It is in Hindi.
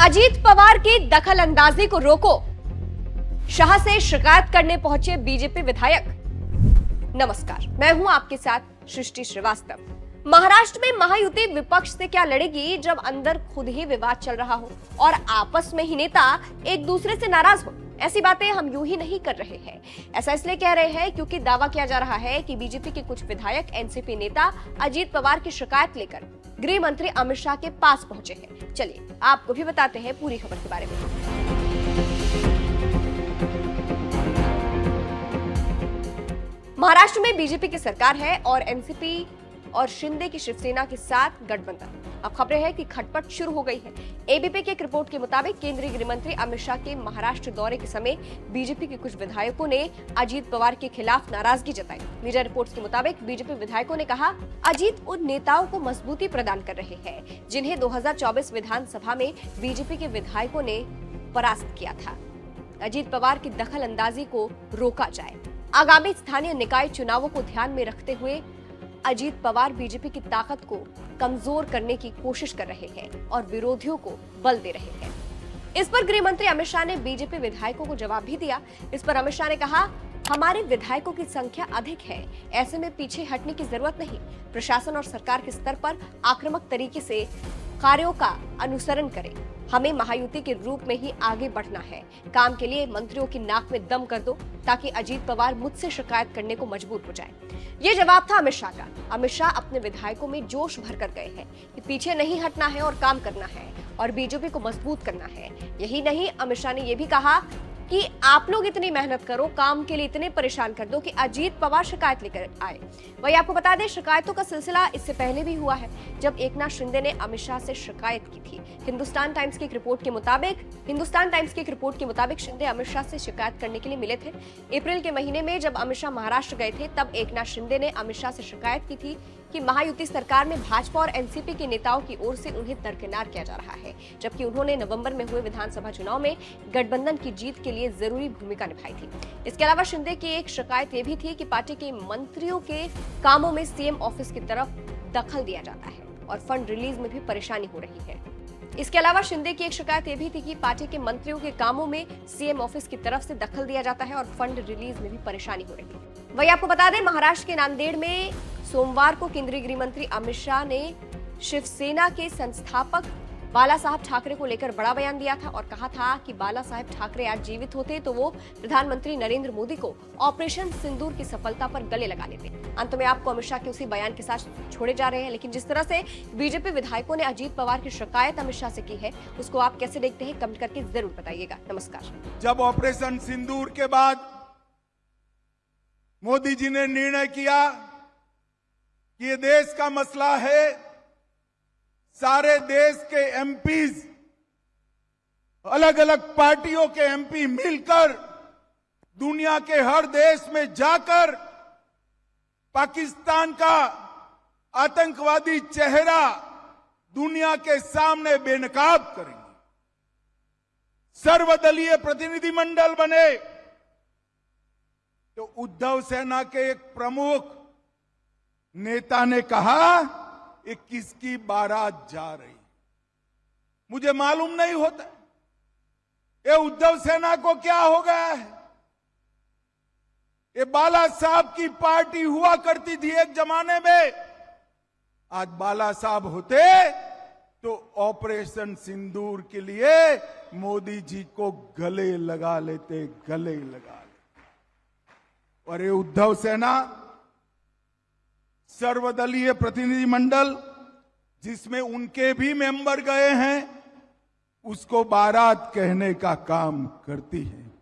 अजीत पवार की दखल अंदाजी को रोको, शाह से शिकायत करने पहुंचे बीजेपी विधायक। नमस्कार, मैं हूं आपके साथ सृष्टि श्रीवास्तव। महाराष्ट्र में महायुति विपक्ष से क्या लड़ेगी जब अंदर खुद ही विवाद चल रहा हो और आपस में ही नेता एक दूसरे से नाराज हो। ऐसी बातें हम यूं ही नहीं कर रहे हैं। ऐसा इसलिए कह रहे हैं क्योंकि दावा किया जा रहा है कि बीजेपी के कुछ विधायक एनसीपी नेता अजीत पवार की शिकायत लेकर गृह मंत्री अमित शाह के पास पहुंचे हैं। चलिए आपको भी बताते हैं पूरी खबर के बारे में। महाराष्ट्र में बीजेपी की सरकार है और एनसीपी और शिंदे की शिवसेना के साथ गठबंधन। अब खबरें हैं कि खटपट शुरू हो गई है। एबीपी की एक रिपोर्ट के मुताबिक केंद्रीय गृह मंत्री अमित शाह के महाराष्ट्र दौरे के समय बीजेपी के कुछ विधायकों ने अजीत पवार के खिलाफ नाराजगी जताई। मीडिया रिपोर्ट्स के मुताबिक बीजेपी विधायकों ने कहा, अजीत उन नेताओं को मजबूती प्रदान कर रहे हैं जिन्हें 2024 विधानसभा में बीजेपी के विधायकों ने परास्त किया था। अजीत पवार की दखल अंदाजी को रोका जाए। आगामी स्थानीय निकाय चुनावों को ध्यान में रखते हुए अजीत पवार बीजेपी की ताकत को कमजोर करने की कोशिश कर रहे हैं और विरोधियों को बल दे रहे हैं। इस पर गृह मंत्री अमित शाह ने बीजेपी विधायकों को जवाब भी दिया। इस पर अमित शाह ने कहा, हमारे विधायकों की संख्या अधिक है, ऐसे में पीछे हटने की जरूरत नहीं। प्रशासन और सरकार के स्तर पर आक्रामक तरीके से कार्यों का अनुसरण करें। हमें महायुति के रूप में ही आगे बढ़ना है। काम के लिए मंत्रियों की नाक में दम कर दो ताकि अजीत पवार मुझसे शिकायत करने को मजबूर हो जाए। ये जवाब था अमित शाह का। अमित शाह अपने विधायकों में जोश भर कर गए हैं कि पीछे नहीं हटना है और काम करना है और बीजेपी को मजबूत करना है। यही नहीं, अमित शाह ने यह भी कहा कि आप लोग इतनी मेहनत करो, काम के लिए इतने परेशान कर दो कि अजीत पवार शिकायत लेकर आए। वही आपको बता दें, शिकायतों का सिलसिला इससे पहले भी हुआ है जब एकनाथ शिंदे ने अमित शाह से शिकायत की थी। हिंदुस्तान टाइम्स की एक रिपोर्ट के मुताबिक शिंदे अमित शाह से शिकायत करने के लिए मिले थे। अप्रैल के महीने में जब अमित शाह महाराष्ट्र गए थे तब एकनाथ शिंदे ने अमित शाह से शिकायत की थी कि महायुति सरकार में भाजपा और एनसीपी के नेताओं की ओर से उन्हें दरकिनार किया जा रहा है, जबकि उन्होंने नवंबर में हुए विधानसभा चुनाव में गठबंधन की जीत के लिए जरूरी भूमिका निभाई थी। इसके अलावा शिंदे की एक शिकायत ये भी थी कि पार्टी के मंत्रियों के कामों में सीएम ऑफिस की तरफ दखल दिया जाता है और फंड रिलीज में भी परेशानी हो रही है। इसके अलावा शिंदे की एक शिकायत यह भी थी कि पार्टी के मंत्रियों के कामों में सीएम ऑफिस की तरफ से दखल दिया जाता है और फंड रिलीज में भी परेशानी हो रही है। वही आपको बता दें, महाराष्ट्र के नांदेड़ में सोमवार को केंद्रीय गृह मंत्री अमित शाह ने शिवसेना के संस्थापक बाला साहब ठाकरे को लेकर बड़ा बयान दिया था और कहा था कि बाला साहब ठाकरे आज जीवित होते तो वो प्रधानमंत्री नरेंद्र मोदी को ऑपरेशन सिंदूर की सफलता पर गले लगा लेते। अंत में आपको अमित शाह के उसी बयान के साथ छोड़े जा रहे हैं, लेकिन जिस तरह से बीजेपी विधायकों ने अजीत पवार की शिकायत अमित शाह से की है उसको आप कैसे देखते हैं, कमेंट करके जरूर बताइएगा। नमस्कार। जब ऑपरेशन सिंदूर के बाद मोदी जी ने निर्णय किया कि ये देश का मसला है, सारे देश के एमपीज, अलग अलग पार्टियों के एमपी मिलकर दुनिया के हर देश में जाकर पाकिस्तान का आतंकवादी चेहरा दुनिया के सामने बेनकाब करेंगे। सर्वदलीय प्रतिनिधिमंडल बने तो उद्धव सेना के एक प्रमुख नेता ने कहा, ये किसकी बारात जा रही, मुझे मालूम नहीं होता। ये उद्धव सेना को क्या हो गया है? ये बाला साहब की पार्टी हुआ करती थी एक जमाने में। आज बाला साहब होते तो ऑपरेशन सिंदूर के लिए मोदी जी को गले लगा लेते, गले लगा लेते। और ये उद्धव सेना सर्वदलीय प्रतिनिधिमंडल जिसमें उनके भी मेंबर गए हैं, उसको बारात कहने का काम करती है।